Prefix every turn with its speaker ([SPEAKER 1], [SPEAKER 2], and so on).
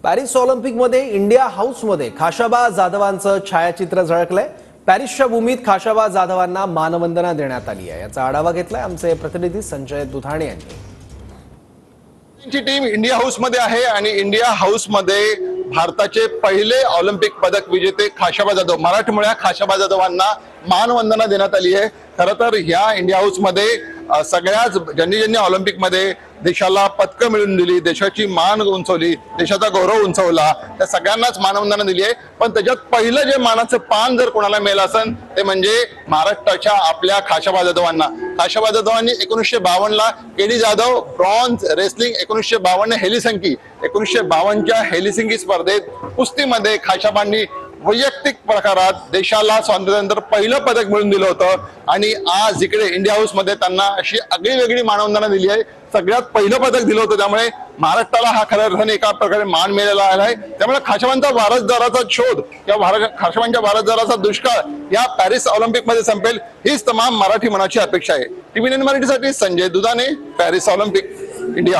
[SPEAKER 1] Paris ऑलिम्पिकमध्ये India हाऊसमध्ये खाशाबा जाधवांचं छायाचित्र झळकलंय। पॅरिसच्या भूमीत खाशाबा जाधवांना मानवंदना देण्यात आली आहे। याचा आढावा घेतलाय आमचे प्रतिनिधी संजय दुधाणे यांनी।
[SPEAKER 2] टीम इंडिया हाऊस मध्ये आहे आणि इंडिया हाऊस मध्ये भारताचे पहिले ऑलिम्पिक पदक विजेते खाशाबा जाधव मराठमोळ्या खाशाबा जाधवांना मानवंदना देण्यात आली आहे। खरं तर ह्या इंडिया हाऊस मध्ये सगळ्याच ज्यांनी ऑलिम्पिक मध्ये देशाला पदकं मिळवून दिली, देशाची मान उंचवली, देशाचा गौरव उंचवला, त्या सगळ्यांनाच मानवंदना दिली आहे। पण त्याच्यात पहिलं जे मानाचं पान जर कोणाला मिळालं असेल ते म्हणजे महाराष्ट्राच्या आपल्या खाशाबा जाधवांना। खाशाबा जाधवांनी 1952 ला केडी जाधव ब्रॉन्झ, रेसलिंग 1952 हेलिसिंकी 1952च्या हेलिसिंकी स्पर्धेत कुस्तीमध्ये खाशाबांनी वैयक्तिक प्रकारात देशाला स्वातंत्र्यानंतर पहिलं पदक मिळवून दिलं होतं आणि आज इकडे इंडिया हाऊस मध्ये त्यांना अशी आगळी वेगळी मानवंदना दिली आहे। सगळ्यात पहिलं पदक दिलं होतं, त्यामुळे महाराष्ट्राला हा खऱ्या अर्थाने एका प्रकारे मान मिळालेला आहे। त्यामुळे खाशाबांचा वारसदाराचा शोध किंवा खाशाबांच्या वारसदाराचा दुष्काळ या पॅरिस ऑलिम्पिक मध्ये संपेल हीच तमाम मराठी मनाची अपेक्षा आहे। टीव्ही 9 मराठीसाठी Sanjay Dudhane, Paris Olympic, India.